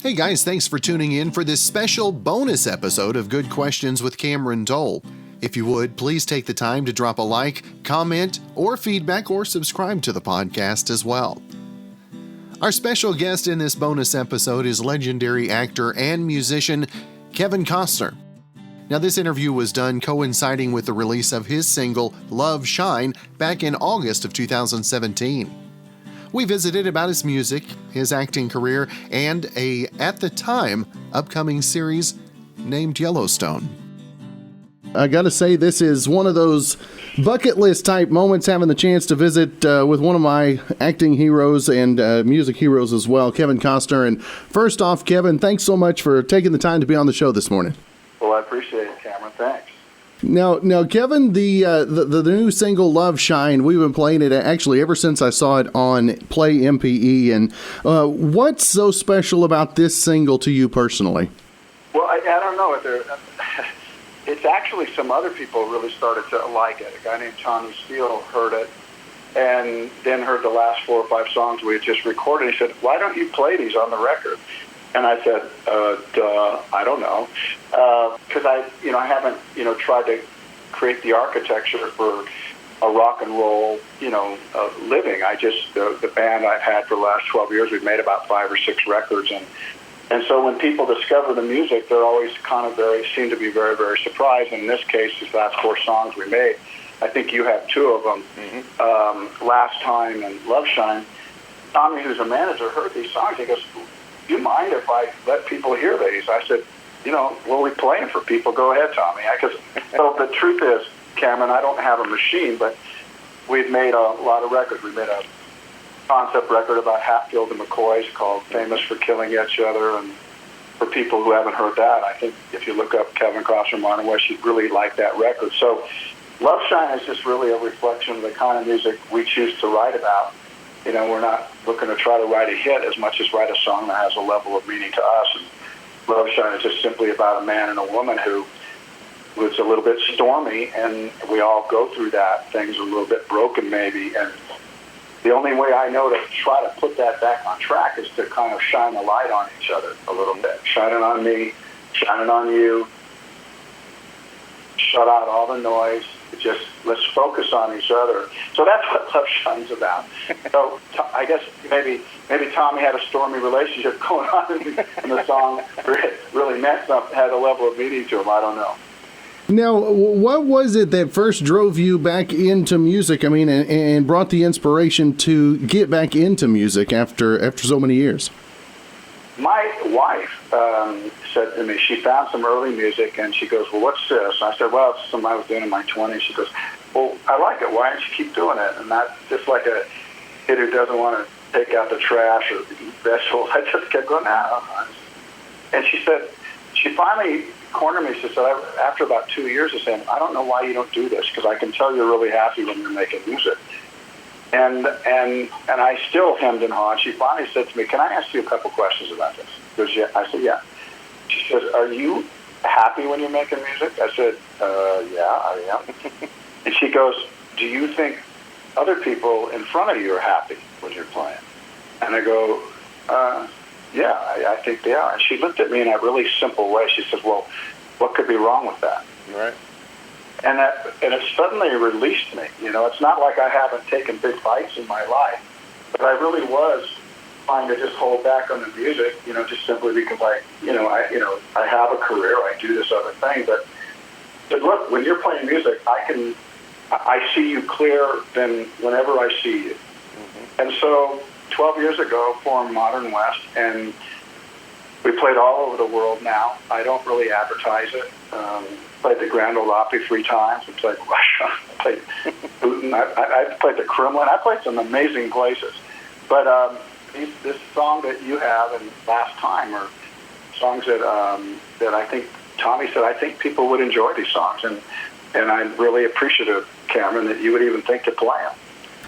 Hey guys, thanks for tuning in for this special bonus episode of Good Questions with Cameron Dole. If you would, please take the time to drop a like, comment, or feedback, or subscribe to the podcast as well. Our special guest in this bonus episode is legendary actor and musician Kevin Costner. Now, this interview was done coinciding with the release of his single, Love Shine, back in August of 2017. We visited about his music, his acting career, and at the time, upcoming series named Yellowstone. I gotta say, this is one of those bucket list type moments, having the chance to visit with one of my acting heroes and music heroes as well, Kevin Costner. And first off, Kevin, thanks so much for taking the time to be on the show this morning. Well, I appreciate it, Cameron. Thanks. Now, Kevin, the new single "Love Shine," we've been playing it actually ever since I saw it on Play MPE. And what's so special about this single to you personally? Well, I don't know. It's actually some other people really started to like it. A guy named Tommy Steele heard it, and then heard the last 4 or 5 songs we had just recorded. He said, "Why don't you play these on the record?" And I said, I don't know, because I haven't, tried to create the architecture for a rock and roll, living. The band I've had for the last 12 years, we've made about 5 or 6 records, and so when people discover the music, they're always seem to be very, very surprised. And in this case, these last 4 songs we made, I think you have 2 of them, Last Time and Love Shine. Tommy, who's a manager, heard these songs. He goes, "Do you mind if I let people hear these?" I said, "Well, we playing for people. Go ahead, Tommy." So the truth is, Cameron, I don't have a machine, but we've made a lot of records. We made a concept record about Hatfield and McCoys called "Famous for Killing Each Other," and for people who haven't heard that, I think if you look up Kevin Costner Modern West, you'd really like that record. So Love Shine is just really a reflection of the kind of music we choose to write about. We're not looking to try to write a hit as much as write a song that has a level of meaning to us. And Love Shine is just simply about a man and a woman who was a little bit stormy, and we all go through that. Things are a little bit broken maybe, and the only way I know to try to put that back on track is to kind of shine a light on each other a little bit. Shining on me, shining on you, shut out all the noise. Just let's focus on each other. So that's what Love Shine's about. So I guess maybe Tommy had a stormy relationship going on, and the song really meant something, had a level of meaning to him. I don't know. Now, what was it that first drove you back into music? I mean, and brought the inspiration to get back into music after so many years? My wife said to me, she found some early music, and she goes, "Well, what's this?" And I said, "Well, it's something I was doing in my 20s. She goes, "Well, I like it. Why don't you keep doing it?" And that's just like a kid who doesn't want to take out the trash or eat vegetables. I just kept going, "No." And she said, she finally cornered me. She said, after about 2 years of saying, "I don't know why you don't do this, because I can tell you're really happy when you're making music." And I still hemmed and hawed. She finally said to me, "Can I ask you a couple questions about this?" Because I said, "Yeah." She says, "Are you happy when you're making music?" I said, "Yeah, I am." And she goes, "Do you think other people in front of you are happy when you're playing?" And I go, "Yeah, I think they are." And she looked at me in a really simple way. She said, "Well, what could be wrong with that?" Right. And it suddenly released me. It's not like I haven't taken big bites in my life, but I really was trying to just hold back on the music, just simply because I have a career, I do this other thing. But look, when you're playing music, I see you clearer than whenever I see you. Mm-hmm. And so 12 years ago, formed Modern West, and we played all over the world now. I don't really advertise it. Played the Grand Ole Opry 3 times. We played Russia. I played Putin. I played the Kremlin. I played some amazing places. But this song that you have and Last Time are songs that I think Tommy said, I think people would enjoy these songs. And I'm really appreciative, Cameron, that you would even think to play them.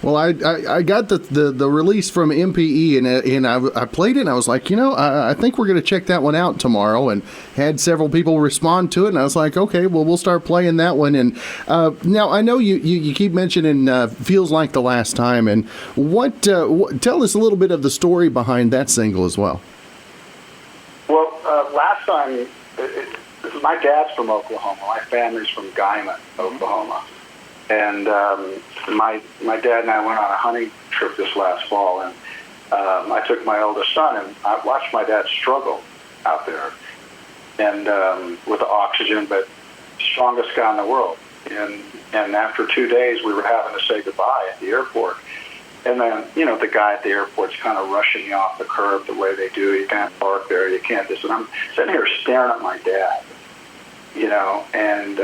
Well, I got the release from MPE, and I played it, and I was like, I think we're going to check that one out tomorrow, and had several people respond to it, and I was like, okay, well, we'll start playing that one. And now I know you keep mentioning Feels Like the Last Time, and what tell us a little bit of the story behind that single as well. Well, last time, my dad's from Oklahoma. My family's from Guyman, Oklahoma. And my dad and I went on a hunting trip this last fall, and I took my oldest son, and I watched my dad struggle out there, and with the oxygen, but strongest guy in the world. And after 2 days, we were having to say goodbye at the airport. And then, the guy at the airport's kind of rushing you off the curb the way they do. You can't park there. You can't this. And I'm sitting here staring at my dad, and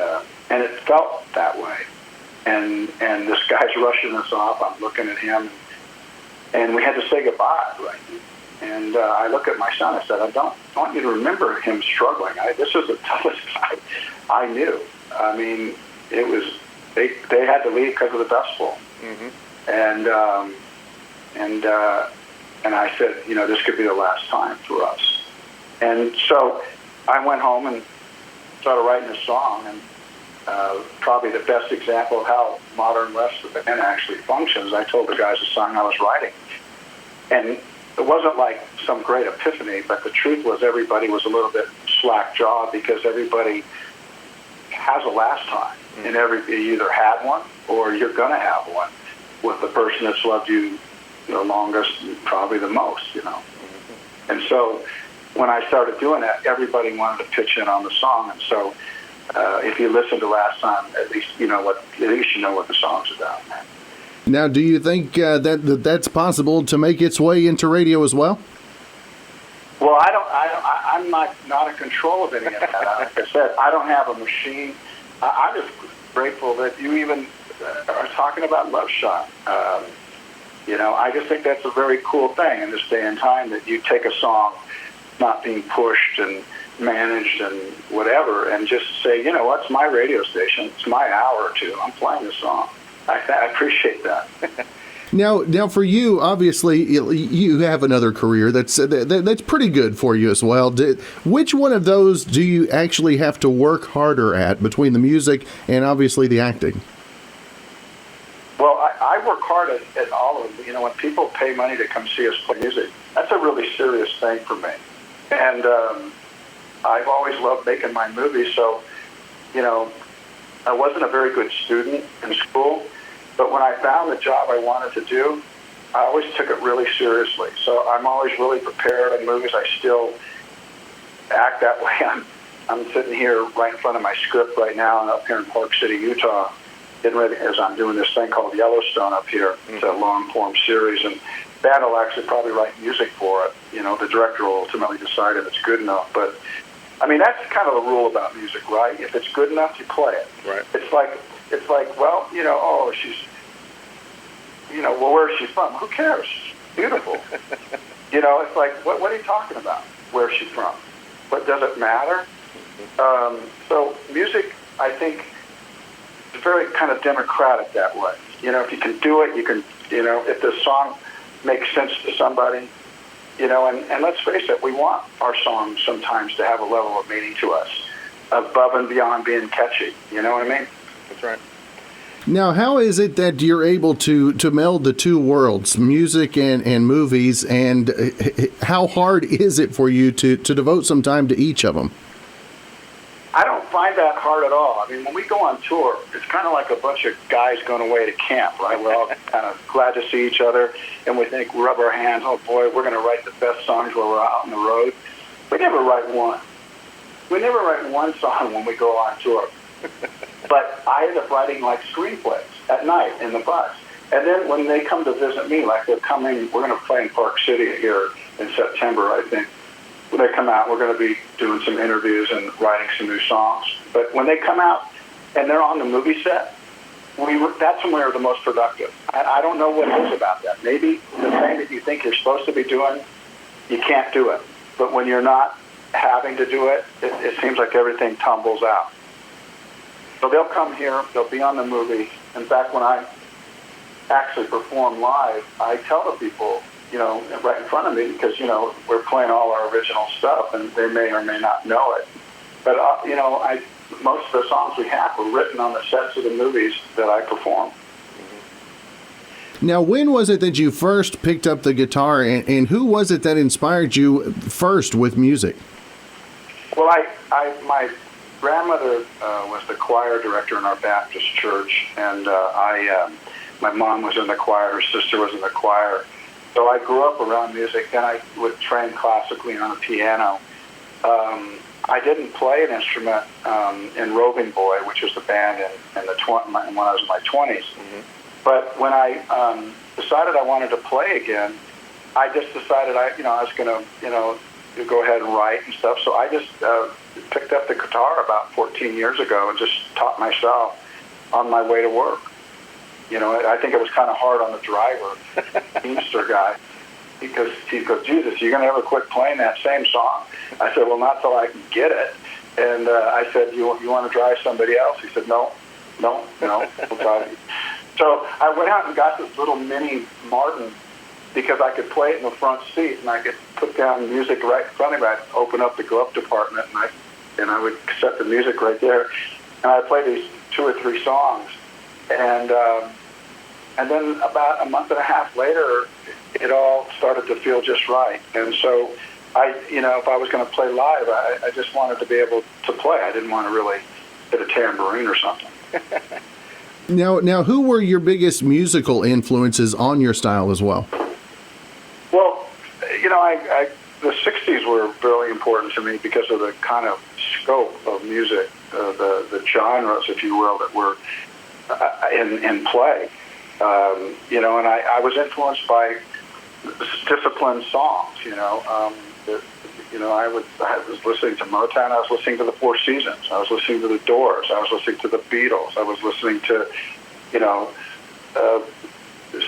it felt that way. And this guy's rushing us off. I'm looking at him, and we had to say goodbye, right? And I look at my son. I said, I want you to remember him struggling. This was the toughest guy I knew. I mean, it was they had to leave because of the Dust Bowl. Mm-hmm. And I said, this could be the last time for us. And so I went home and started writing a song, and probably the best example of how Modern West, the band, actually functions. I told the guys the song I was writing, and it wasn't like some great epiphany, but the truth was everybody was a little bit slack-jawed because everybody has a last time, and you either had one or you're going to have one with the person that's loved you the longest, probably the most, And so when I started doing that, everybody wanted to pitch in on the song. And so if you listen to last time, at least you know what the song's about. Now, do you think that's possible to make its way into radio as well? Well, I'm not in control of any of that. Like I said, I don't have a machine. I'm just grateful that you even are talking about Love Shot. I just think that's a very cool thing in this day and time, that you take a song not being pushed and managed and whatever, and just say, it's my radio station. It's my hour or two. I'm playing the song. I appreciate that. Now, for you, obviously, you have another career that's pretty good for you as well. Which one of those do you actually have to work harder at between the music and obviously the acting? Well, I work hard at all of them. When people pay money to come see us play music, that's a really serious thing for me. And I've always loved making my movies, so, I wasn't a very good student in school, but when I found the job I wanted to do, I always took it really seriously. So I'm always really prepared in movies. I still act that way. I'm sitting here right in front of my script right now, and up here in Park City, Utah, getting ready as I'm doing this thing called Yellowstone up here. It's a long-form series, and Dad will actually probably write music for it. The director will ultimately decide if it's good enough. But, I mean, that's kind of a rule about music, right? If it's good enough, you play it. Right. It's like, well, she's, well, where is she from? Who cares? She's beautiful. It's like, what are you talking about? Where is she from? But does it matter? So music, I think, is very kind of democratic that way. If you can do it, you can, if the song makes sense to somebody, and let's face it, we want our songs sometimes to have a level of meaning to us, above and beyond being catchy. You know what I mean? That's right. Now, how is it that you're able to meld the two worlds, music and movies, and how hard is it for you to devote some time to each of them? I don't find that hard at all. I mean, when we go on tour, it's kind of like a bunch of guys going away to camp, right? We're all kind of glad to see each other, and we rub our hands, oh boy, we're going to write the best songs while we're out on the road. We never write one. We never write one song when we go on tour. But I end up writing like screenplays at night in the bus. And then when they come to visit me, like they're coming, we're going to play in Park City here in September, I think. When they come out, we're going to be doing some interviews and writing some new songs. But when they come out and they're on the movie set, that's when we're the most productive. I don't know what it is about that. Maybe the thing that you think you're supposed to be doing, you can't do it. But when you're not having to do it, it seems like everything tumbles out. So they'll come here, they'll be on the movie. In fact, when I actually perform live, I tell the people, right in front of me, because, we're playing all our original stuff, and they may or may not know it. But, most of the songs we have were written on the sets of the movies that I perform. Now, when was it that you first picked up the guitar, and who was it that inspired you first with music? Well, my grandmother was the choir director in our Baptist church, and my mom was in the choir, her sister was in the choir. So I grew up around music. Then I would train classically on the piano. I didn't play an instrument in Roving Boy, which was the band when I was in my 20s. Mm-hmm. But when I decided I wanted to play again, I just decided I was going to go ahead and write and stuff. So I just picked up the guitar about 14 years ago and just taught myself on my way to work. I think it was kind of hard on the driver, Teamster guy, because he goes, Jesus, you're going to ever quit playing that same song? I said, well, not till I can get it. And I said, you want to drive somebody else? He said, no, we'll drive you. So I went out and got this little mini Martin because I could play it in the front seat, and I could put down music right in front of me. I'd open up the glove department, and I would set the music right there. And I'd play these 2 or 3 songs. And then about a month and a half later, it all started to feel just right. And so if I was going to play live, I just wanted to be able to play. I didn't want to really hit a tambourine or something. Now, who were your biggest musical influences on your style as well? Well, the 60s were really important to me because of the kind of scope of music, the genres, if you will, that were in play. And I was influenced by disciplined songs. I was listening to Motown. I was listening to the Four Seasons. I was listening to the Doors. I was listening to the Beatles. I was listening to,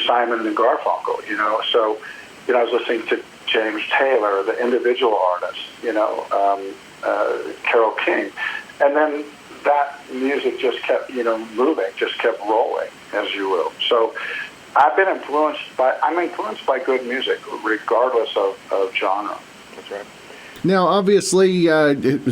Simon and Garfunkel. So, I was listening to James Taylor, the individual artists. Carole King, and then that music just kept, moving, just kept rolling, as you will. So I'm influenced by good music, regardless of genre. That's right. Now, obviously,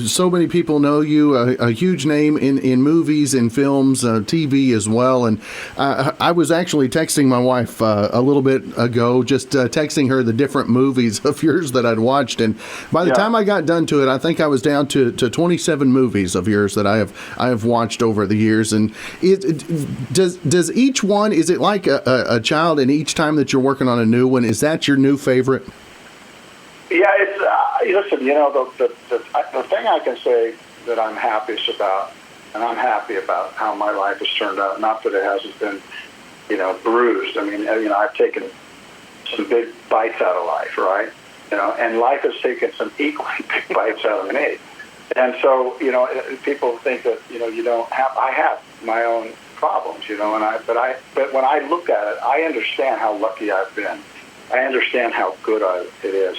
so many people know you, a huge name in movies and films, TV as well. And I was actually texting my wife a little bit ago, just texting her the different movies of yours that I'd watched. And by the time I got done to it, I think I was down to 27 movies of yours that I have watched over the years. And does each one, is it like a child, and each time that you're working on a new one, is that your new favorite? Yeah, it's listen. The thing I can say that I'm happiest about, and I'm happy about how my life has turned out. Not that it hasn't been, bruised. I mean, I've taken some big bites out of life, right? And life has taken some equally big bites out of me. And so, people think that you don't have. I have my own problems, but when I look at it, I understand how lucky I've been. I understand how good it is.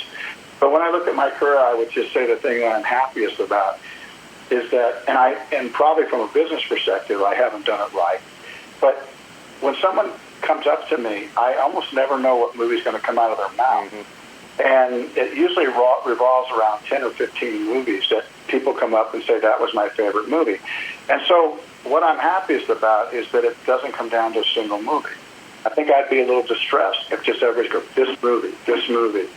But when I look at my career, I would just say the thing that I'm happiest about is that, and probably from a business perspective, I haven't done it right. But when someone comes up to me, I almost never know what movie's going to come out of their mouth. Mm-hmm. And it usually revolves around 10 or 15 movies that people come up and say, that was my favorite movie. And so what I'm happiest about is that it doesn't come down to a single movie. I think I'd be a little distressed if just everybody goes, this movie,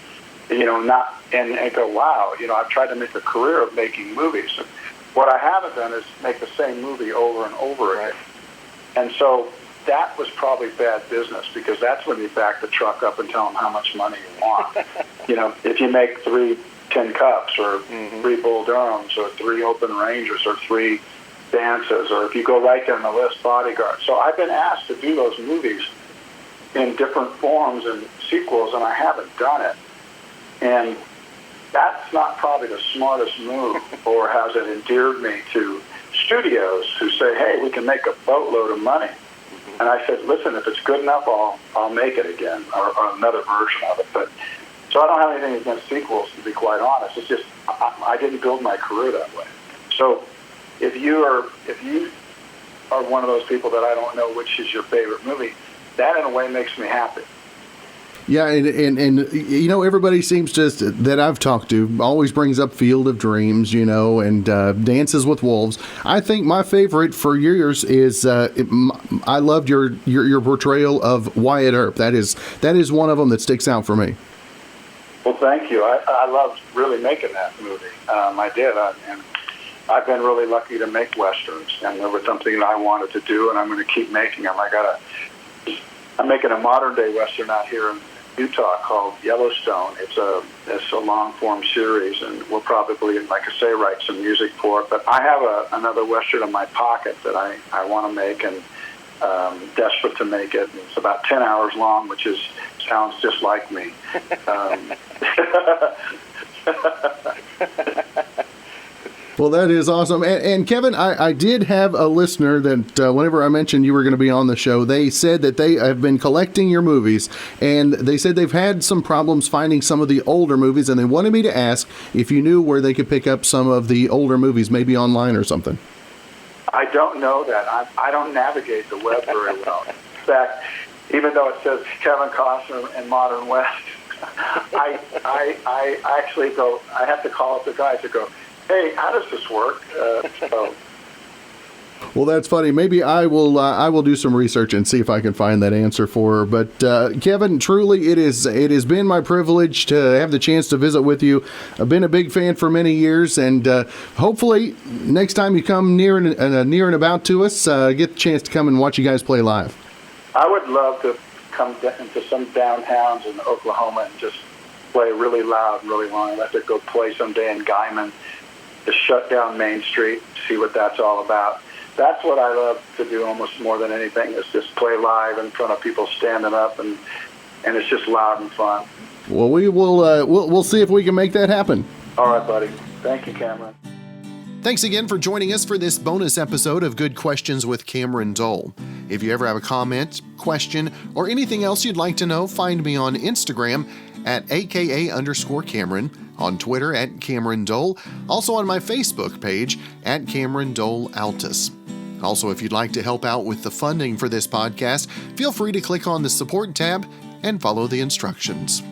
and go, wow, I've tried to make a career of making movies. What I haven't done is make the same movie over and over again. And so that was probably bad business, because that's when you back the truck up and tell them how much money you want. If you make 3 tin cups or 3 Bull Durhams or 3 Open Rangers or 3 Dances, or if you go right down the list, Bodyguard. So I've been asked to do those movies in different forms and sequels, and I haven't done it. And that's not probably the smartest move, or has it endeared me to studios who say, hey, we can make a boatload of money. Mm-hmm. And I said, listen, if it's good enough, I'll make it again, or another version of it. But so I don't have anything against sequels, to be quite honest. It's just I didn't build my career that way. So if you are one of those people that I don't know which is your favorite movie, that in a way makes me happy. Yeah, and you know, everybody seems to, that I've talked to, always brings up Field of Dreams, you know, and Dances with Wolves. I think my favorite for years is I loved your portrayal of Wyatt Earp. That is one of them that sticks out for me. Well, thank you. I loved really making that movie. I did, and I've been really lucky to make westerns, and it was something that I wanted to do, and I'm going to keep making them. I'm making a modern day western out here in Utah called Yellowstone. It's a long form series, and we'll probably, like I say, write some music for it. But I have another western in my pocket that I want to make, and desperate to make it. And it's about 10 hours long, which sounds just like me. Well, that is awesome. And Kevin, I did have a listener that whenever I mentioned you were going to be on the show, they said that they have been collecting your movies, and they said they've had some problems finding some of the older movies, and they wanted me to ask if you knew where they could pick up some of the older movies, maybe online or something. I don't know that. I don't navigate the web very well. In fact, even though it says Kevin Costner and Modern West, I actually go, I have to call up the guys to go, hey, how does this work? Well, that's funny. Maybe I will do some research and see if I can find that answer for her. But Kevin, truly, it has been my privilege to have the chance to visit with you. I've been a big fan for many years, and hopefully next time you come near and about to us, get the chance to come and watch you guys play live. I would love to come into some downtowns in Oklahoma and just play really loud and really long. I'd like to go play someday in Guyman, just shut down Main Street, see what that's all about. That's what I love to do almost more than anything, is just play live in front of people standing up, and it's just loud and fun. Well, we'll see if we can make that happen. All right, buddy. Thank you, Cameron. Thanks again for joining us for this bonus episode of Good Questions with Cameron Dole. If you ever have a comment, question, or anything else you'd like to know, find me on Instagram at aka_Cameron, on Twitter at Cameron Dole, also on my Facebook page at Cameron Dole Altus. Also, if you'd like to help out with the funding for this podcast, feel free to click on the support tab and follow the instructions.